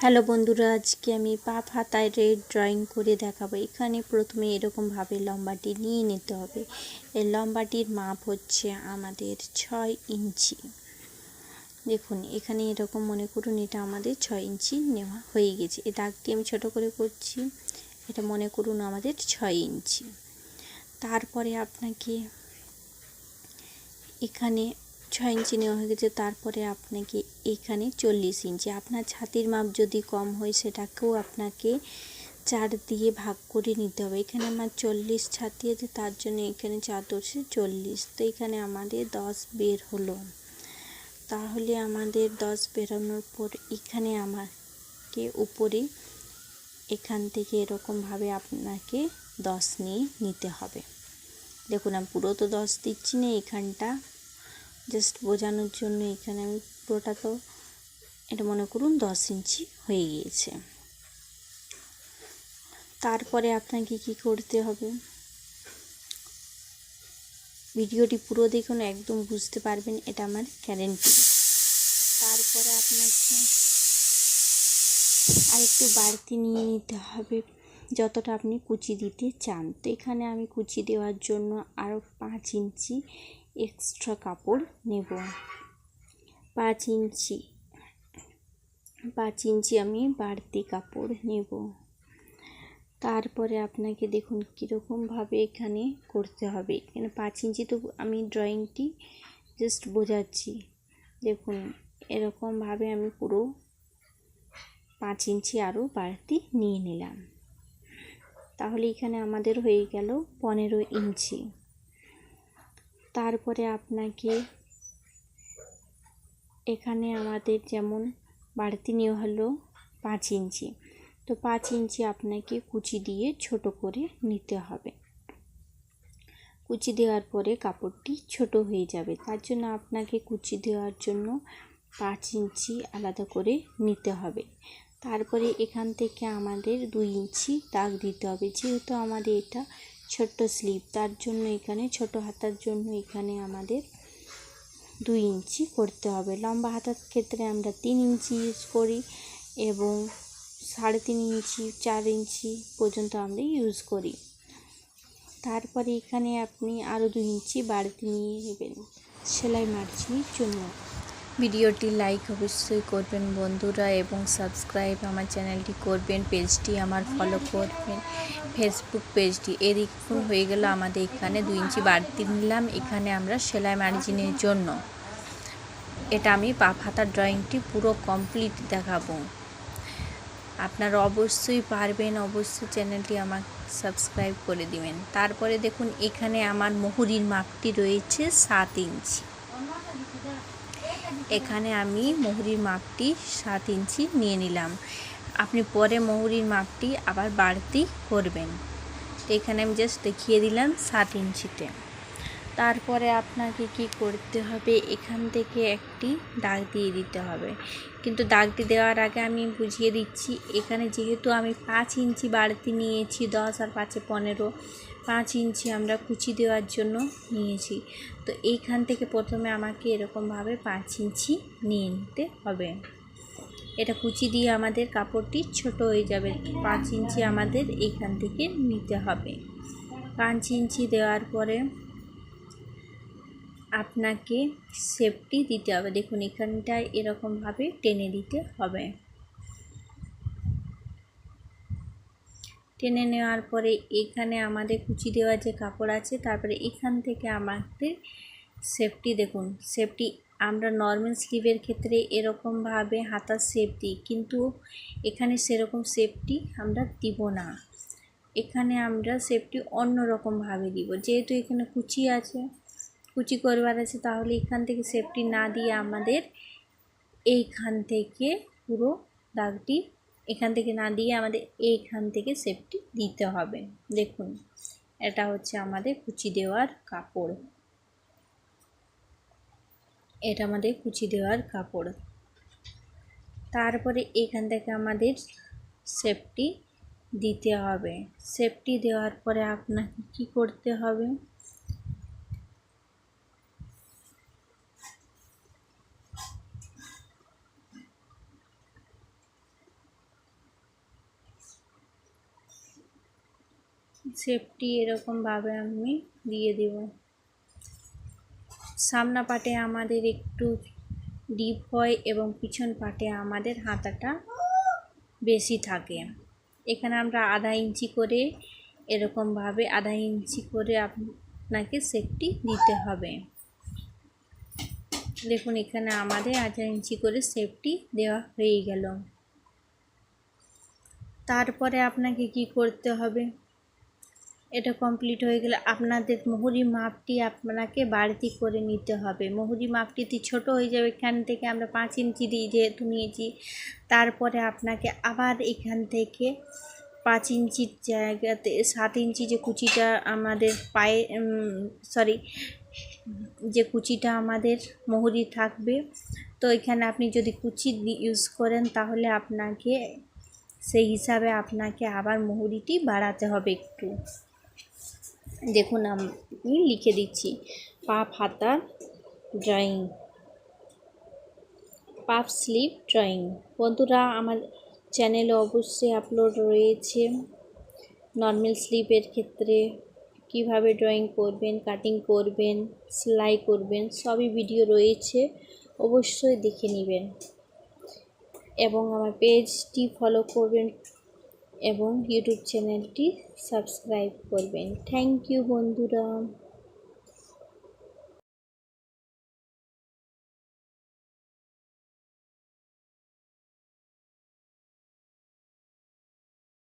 Hello বন্ধুরা, আজকে আমি পা হাতায় রেড ড্রয়িং করে দেখাবো। এখানে প্রথমে এরকমভাবে লম্বাটি নিয়ে নিতে হবে। এই লম্বাটির মাপ হচ্ছে আমাদের 6 ইঞ্চি। দেখুন এখানে এরকম মনে করুন এটা আমাদের 6 ইঞ্চি নেওয়া হয়ে গেছে। এই দাগটি আমি ছোট করে করছি, এটা মনে করুন আমাদের 6 ইঞ্চি। তারপরে আপনাকে এখানে 6 ইঞ্চি নেওয়া হয়ে গেছে। তারপরে আপনাকে এখানে 40 ইঞ্চি, আপনার ছাতির মাপ যদি কম হয় সেটাকেও আপনাকে 4 দিয়ে ভাগ করে নিতে হবে। এখানে আমার 40 ছাতি আছে, তার জন্য এখানে 4 দশে 40, তো এখানে আমাদের 10 বের হলো। তাহলে আমাদের 10 বেরোনোর পর এখানে আমাকে উপরে এখান থেকে এরকমভাবে আপনাকে 10 নিয়ে নিতে হবে। দেখুন আমি পুরো তো 10 দিচ্ছি না, এখানটা জাস্ট বোঝানোর জন্য এখানে আমি পুরোটা, তো এটা মনে করুন 10 ইঞ্চি হয়ে গিয়েছে। তারপরে আপনাকে কি করতে হবে, ভিডিওটি পুরো দেখুন, একদম বুঝতে পারবেন, এটা আমার গ্যারেন্টি। তারপরে আপনাকে আরেকটু বাড়তি নিয়ে নিতে হবে যতটা আপনি কুচি দিতে চান। তো এখানে আমি কুচি দেওয়ার জন্য আরও 5 ইঞ্চি এক্সট্রা কাপড় নেব। 5 ইঞ্চি আমি বাড়তি কাপড় নেব। তারপরে আপনাকে দেখুন কীরকমভাবে এখানে করতে হবে। এখানে 5 ইঞ্চি, তো আমি ড্রয়িংটি জাস্ট বোঝাচ্ছি। দেখুন এরকমভাবে আমি পুরো 5 ইঞ্চি আরও বাড়তি নিয়ে নিলাম। তাহলে এখানে আমাদের হয়ে গেল 15 ইঞ্চি। তারপরে আপনাকে এখানে আমাদের যেমন বাড়তি নেওয়া হলো 5 ইঞ্চি, তো 5 ইঞ্চি আপনাকে কুচি দিয়ে ছোট করে নিতে হবে। কুচি দেওয়ার পরে কাপড়টি ছোট হয়ে যাবে, তার জন্য আপনাকে কুচি দেওয়ার জন্য 5 ইঞ্চি আলাদা করে নিতে হবে। তারপরে এখান থেকে আমাদের 2 ইঞ্চি দাগ দিতে হবে। যেহেতু আমাদের এটা ছোট্ট স্লিভ, তার জন্য এখানে ছোট হাতার জন্য এখানে আমাদের 2 ইঞ্চি করতে হবে। লম্বা হাতার ক্ষেত্রে আমরা 3 ইঞ্চি ইউজ করি এবং 3.5 ইঞ্চি 4 ইঞ্চি পর্যন্ত আমরা ইউজ করি। তারপরে এখানে আপনি আরও 2 ইঞ্চি বাড়তি নিয়ে নেবেন সেলাই মার্জিনের জন্য। ভিডিওটি লাইক অবশ্যই করবেন বন্ধুরা এবং সাবস্ক্রাইব আমার চ্যানেলটি করবেন, পেজটি আমার ফলো করবেন, ফেসবুক পেজটি। এদিকে হয়ে গেল আমাদের এখানে 2 ইঞ্চি বাড়তি নিলাম এখানে আমরা সেলাই মার্জিনের জন্য। এটা আমি পা হাতার ড্রয়িংটি পুরো কমপ্লিট দেখাবো। আপনারা অবশ্যই পারবেন, অবশ্যই চ্যানেলটি আমার সাবস্ক্রাইব করে দিবেন। তারপরে দেখুন এখানে আমার মুহুরির মাপটি রয়েছে 7 ইঞ্চি। এখানে আমি মুহুরির মাপটি 7 ইঞ্চি নিয়ে নিলাম। আপনি পরে মুহুরির মাপটি আবার বাড়তি করবেন, তো এখানে আমি জাস্ট দেখিয়ে দিলাম 7 ইঞ্চিতে। তারপরে আপনাকে কি করতে হবে, এখান থেকে একটি দাগ দিয়ে দিতে হবে। কিন্তু দাগটি দেওয়ার আগে আমি বুঝিয়ে দিচ্ছি, এখানে যেহেতু আমি 5 ইঞ্চি বাড়তি নিয়েছি, 10 আর 5 15, 5 ইঞ্চি আমরা কুচি দেওয়ার জন্য নিয়েছি। তো এইখান থেকে প্রথমে আমাকে এরকমভাবে 5 ইঞ্চি নিয়ে নিতে হবে। এটা কুচি দিয়ে আমাদের কাপড়টি ছোট হয়ে যাবে। 5 ইঞ্চি আমাদের এইখান থেকে নিতে হবে। 5 ইঞ্চি দেওয়ার পরে আপনাকে শেপটি দিতে হবে। দেখুন এখানটায় এরকমভাবে টেনে দিতে হবে। টেনে নেওয়ার পরে এখানে আমাদের কুচি দেওয়া যে কাপড় আছে, তারপরে এখান থেকে আমাদের শেপটি দেখুন, শেপটি আমরা নর্মাল স্লিভের ক্ষেত্রে এরকমভাবে হাতার শেপ দিই, কিন্তু এখানে সেরকম শেপটি আমরা দিব না। এখানে আমরা শেপটি অন্য রকমভাবে দিব। যেহেতু এখানে কুচি আছে, কুচি করবার আছে, তাহলে এখান থেকে শেপটি না দিয়ে আমাদের এইখান থেকে পুরো দাগটি এখান থেকে না দিয়ে আমাদের এইখান থেকে শেপটি দিতে হবে। দেখুন এটা হচ্ছে আমাদের কুচি দেওয়ার কাপড়, এটা আমাদের কুচি দেওয়ার কাপড়। তারপরে এখান থেকে আমাদের শেপটি দিতে হবে। শেপটি দেওয়ার পরে আপনাকে কি করতে হবে, শেপটি এরকমভাবে আমি দিয়ে দেব। সামনা পাটে আমাদের একটু ডিপ হয় এবং পিছন পাটে আমাদের হাতাটা বেশি থাকে। এখানে আমরা আধা ইঞ্চি করে এরকমভাবে আধা ইঞ্চি করে আপনাকে শেপটি দিতে হবে। দেখুন এখানে আমাদের আধা ইঞ্চি করে শেপটি দেওয়া হয়ে গেল। তারপরে আপনাকে কি করতে হবে, এটা কমপ্লিট হয়ে গেলে আপনাদের মুহুরি মাপটি আপনাকে বাড়তি করে নিতে হবে। মুহুরি মাপটি ছোট হয়ে যাবে, এখান থেকে আমরা 5 ইঞ্চি দিয়ে যেহেতু নিয়েছি, তারপরে আপনাকে আবার এখান থেকে 5 ইঞ্চির জায়গাতে 7 ইঞ্চি যে কুচিটা আমাদের পায়ে যে কুচিটা আমাদের মুহুরি থাকবে, তো এখানে আপনি যদি কুচি ইউজ করেন তাহলে আপনাকে সেই হিসাবে আপনাকে আবার মুহুরিটি বাড়াতে হবে একটু। দেখুন আমি লিখে দিচ্ছি, পাপ হাতার ড্রয়িং, পাপ স্লিভ ড্রয়িং। বন্ধুরা আমার চ্যানেলে অবশ্যই আপলোড রয়েছে নর্মাল স্লিভের ক্ষেত্রে কিভাবে ড্রয়িং করবেন, কাটিং করবেন, সেলাই করবেন, সবই ভিডিও রয়েছে, অবশ্যই দেখে নেবেন এবং আমার পেজটি ফলো করবেন এবং ইউটিউব চ্যানেলটি সাবস্ক্রাইব করবেন। থ্যাংক ইউ বন্ধুরা।